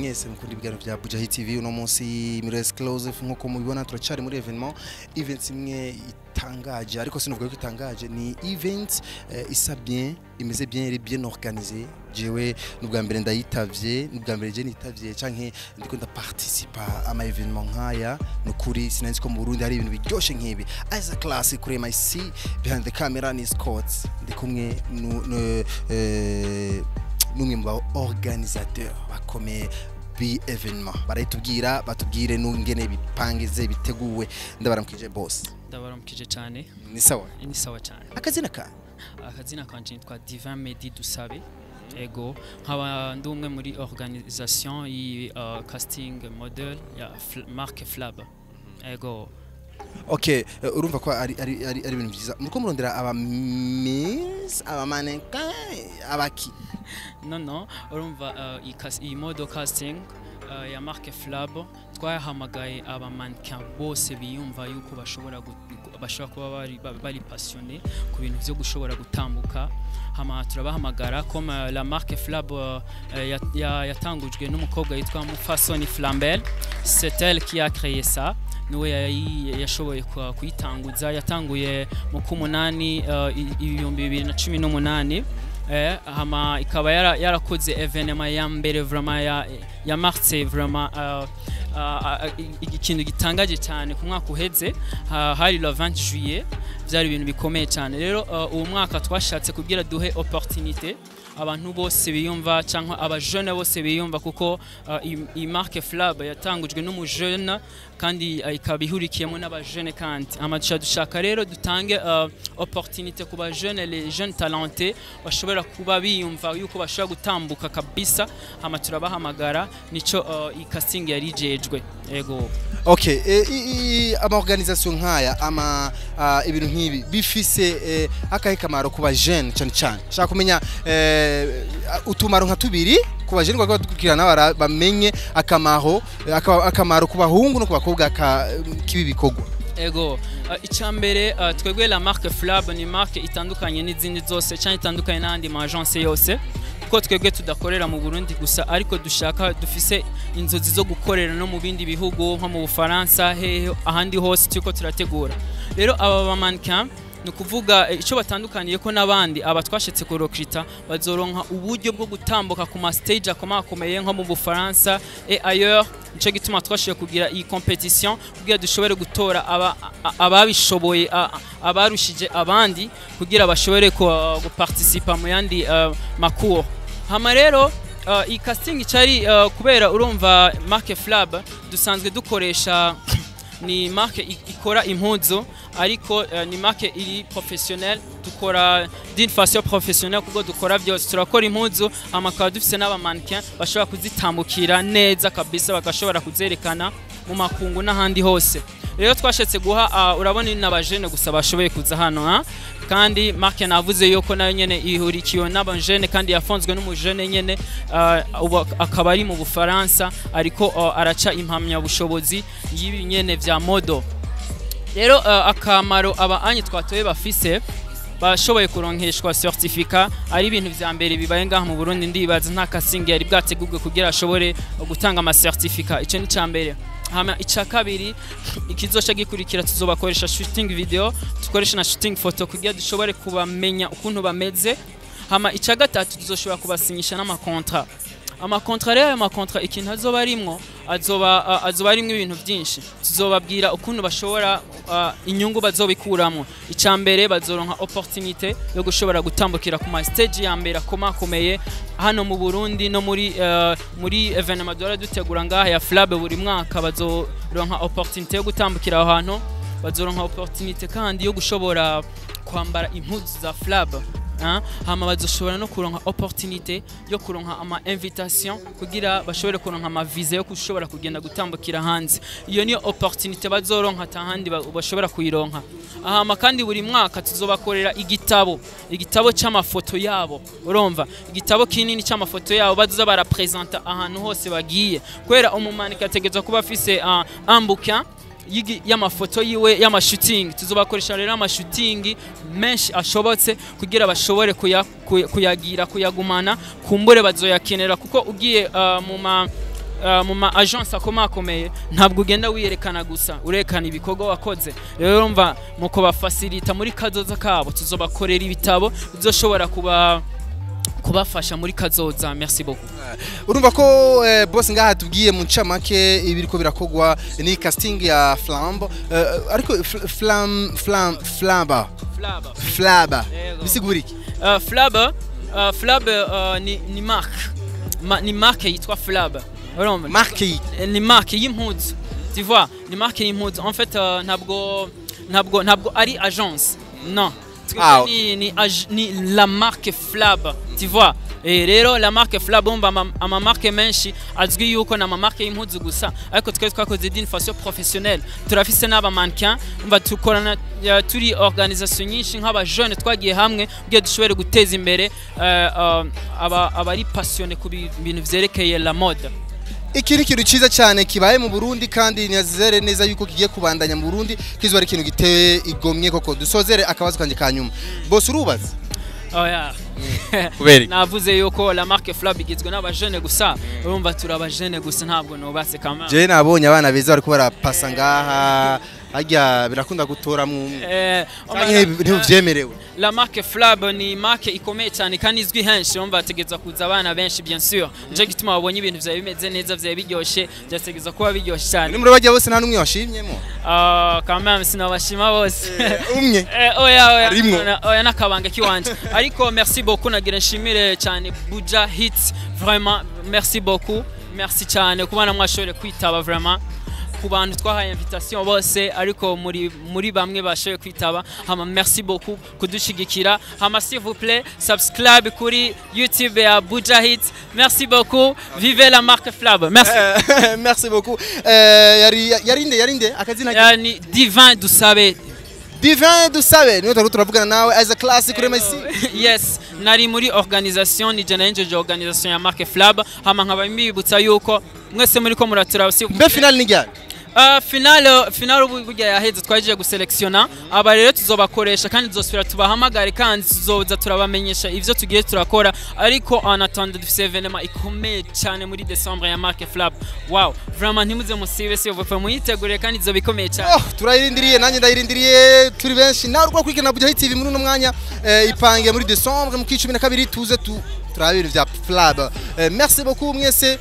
mwese mukunda ibiganiro bya Bujahi TV uno munsi muri exclusive nkuko mubibona turacari muri events imwe itangaje ariko sinuvuga ko itangaje ni event isa bien imeze bien iri bien organisée jewe n'ubwa mbere ndayitavye n'ubwa mbere je nitavye canke ndiko ndaparticipa ama evenement nkaya nukuri sinanzi ko mu Burundi hari ibintu biryoshe nkibi as a classic kuri MIC behind the camera ni Scott ndikumwe numwe mu organisateur bakomeye bi evenement barayitubwira batubwire n'ungene bipangize biteguwe ndabaramukije boss ndabaramukije cyane ni sawa cyane akazina kanje nitwa Divin Medi Dusabe ego nkaba ndumwe muri organisation yi casting model ya marque Flab ego okay urumva ko ari ibintu byiza muriko murondera aba miss aba mannequin abaki no urumva iyi model casting ya marque Flab twahamagaye aba mannequin bose biyumva yuko bashobora kuba bari passionné ku bintu byo gushobora gutambuka hama turabahamagara comme la marque Flab yatangujwe n'umukobwa yitwa Mufasoni Flambel c'est elle qui a créé ça niwe yashoboye kuyitanguza yatanguye mu kumunani 2018 hama ikaba yarakoze evenement ya mbere vraiment ya marque vraiment ikintu gitangaje cyane ku mwaka uheze hari le 20 juillet byari ibintu bikomeye cyane rero uwo mwaka twashatse kugira duhe opportunité abantu bose biyumva cyangwa abajeune bose biyumva kuko iyi marque Flab yatangujwe n'umujeune kandi ikabihurikiyemo n'abajeune kandi amadushaka dushaka rero dutange opportunité ku bajeune les jeunes talentés bashobora kuba biyumva yuko bashobora gutambuka kabisa hama turabahamagara nico i casting yari jejwe yego okay ama organisation nkaya ama ibintu nkibi bifise akahe kamaro ku bajeune cyane shaka kumenya utumaro nka tubiri ku bajeune kwa dukirana bamenye akamaro ku bahungu no ku bakobwa kibi bikogwa ego icambere twegwe la marque Flab ni marque itandukanye n'izindi zose cyane itandukanye n'andi ma agence yose kuko twegwe tudakorera mu Burundi gusa ariko dushaka dufise inzozi zo gukorera no mu bindi bihugu nko mu Bufaransa ahandi hose tuko turategura rero aba mannequin nukuvuga ico batandukaniye ko nabandi abatwashetse ko recruiter bazoronka uburyo bwo gutambuka ku ma stage akomakomeye nko mu Bufaransa et ailleurs nico gituma twashiye kugira iyi competition kugira dushobore gutora ababishoboye abarushije abandi kugira bashobore guparticipa mu yandi makuru hama rero iyi casting cyari kubera urumva marque Flab dusanzwe dukoresha ni marque ikora impuzo ariko ni marque iri professionnel dukora d'une façon professionnelle kuko dukora byose turakora impuzo amakaba dufise n'aba mannequin bashobora kuzitambukira neza kabisa bagashobora kuzerekana mu makungu n'ahandi hose rero twashetse guha urabona n'abajene gusa bashoboye kuza hano kandi marque navuze yuko nayo nyene ihurikiyo n'abajene kandi yafonzwe n'umujene nyene akaba ari mu Bufaransa ariko araca impamya bushobozi yibi nyene vya modo rero akamaro aba anyi twatoye bafise bashoboye kuronkeshwa certificat ari ibintu vya mbere bibaye ngaha mu Burundi ndibaza nta casting yari bwategurwe kugira ashobore gutanga ama certificat ico ni cambere hama ica kabiri ikizoca gikurikira tuzobakoresha shooting video tukoresha na shooting photo kugira dushobore kubamenya ukuntu bameze hama ica gatatu tuzoshobora kubasinyisha amakontra rero amakontra ikintu azoba arimwo azoba arimwo ibintu byinshi tuzobabwira ukuntu bashobora inyungu bazobikuramwo icambere bazoronka opportunité yo gushobora gutambukira ku ma stage ya mbere akomakomeye hano mu Burundi no muri evenement dora dutegura ngaha ya Flab buri mwaka bazoronka opportunité yo gutambukira aho hantu bazoronka opportunité kandi yo gushobora kwambara impuzu za Flab hama bazoshobora no kuronka opportunité yo kuronka ama invitation kugira bashobore kuronka ama visa yo kushobora kugenda gutambukira hanze iyo niyo opportunité bazoronka tahandi bashobora kuyironka hama kandi buri mwaka tuzobakorera igitabo cy'amafoto yabo urumva igitabo kinini cy'amafoto yabo bazoza barapresenta ahantu hose bagiye kwera umumanika ategeza kuba afise un bouquin y'amafoto yiwe y'amashooting tuzobakoresha rero amashooting menshi ashobotse kugira bashobore kuyagumana kumbure bazoyakenera kuko ugiye mu ma agence akomakomeye ntabwo ugenda wiyerekana gusa urekana ibikorwa wakoze rero urumva mu kubafacilita muri kazoza kabo tuzobakorera ibitabo bizoshobora kubafasha muri kazoza. Merci beaucoup. Urumva ko boss ngaha tubwiye mu ncamake ibiriko birakogwa ni casting ya Flambe ariko Flaba bisigura iki? Flaba ni marque yitwa Flaba. Marque ni marque y'impuzu, tu vois, ni marque y'impuzu. En fait ntabwo ari agence, non. Ni la marque Flab, tu vois. Et rero la marque Flab ama marque menshi azwi yuko na marque y'impuzu gusa ariko twe twakoze d'une façon professionnelle. Turafise n'aba mannequin umva tukorana turi organisation nyinshi nk'aba jeune twagiye hamwe byo dushobore guteza imbere abari passionné ku bintu vyerekeye la mode. Iki ni kintu ciza cyane kibaye mu Burundi kandi nyazere neza yuko kigiye kubandanya mu Burundi kizo ari kintu giteye igomye koko. Dusozere akabazo kanje kanyuma. Boss urubaza? Oya. Kubera navuze yuko la marque Flab igizwe n'abajene gusa urumva turabajene gusa ntabwo nobase kama. Je nabonye abana beza bariko barapasa ngaha ajya birakunda gutora mu ntibyemerewe. La marque Flab ni marque ikomeye cyane kandi izwi henshi urumva tegeza kuza abana benshi bien sûr. Nje gituma wabonye ibintu vyawe bimeze neza vyawe biryoshe byategeza kuba biryoshe cyane. Ni muri bajya bose nta numwe washimyemo? Quand même sinabashima bose. Umwe. Oya nakabanga kiwanje. Ariko merci beaucoup nagira nshimire cyane Buja Hits vraiment merci beaucoup. Merci cyane kubana mwashobore kwitaba vraiment. Ku bantu twahaye invitation bose ariko muri bamwe bashoboye kwitaba hama merci beaucoup kudushigikira hama s'il vous plaît subscribe kuri YouTube ya Buja Hits. Merci beaucoup, vive la marque Flab. Merci. Merci beaucoup. Yarinde akazina yani Divin Dusabe. Divin Dusabe niyo turavugana nawe as a classic kuri MC. Yes, nari muri organisation ni jana nje organisation ya marque Flab hama nkaba mbibutsa yuko mwese muri ko muratura mbe final ni gani? Final ubujya yaheze twaje guselectiona aba rero tuzobakoresha kandi tuzosubira tubahamagare kandi tuzoza turabamenyesha ivyo tugiye turakora ariko en attendant dufise événement ikomeye cyane muri décembre ya marque Flab. Wow, vraiment ntimuze musibe si uvuye muyitegure kandi izo bikomeye cyane. Turayirindiriye nanjye ndayirindiriye turi benshi nawe rwo kwikena Buja Hits TV muri uno mwanya ipange muri décembre mu 12 tuze turabira vya Flab. Merci beaucoup mwese.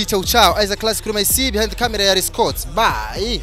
Ciao ciao. As a classic kuri my behind the camera ya Scott. Bye.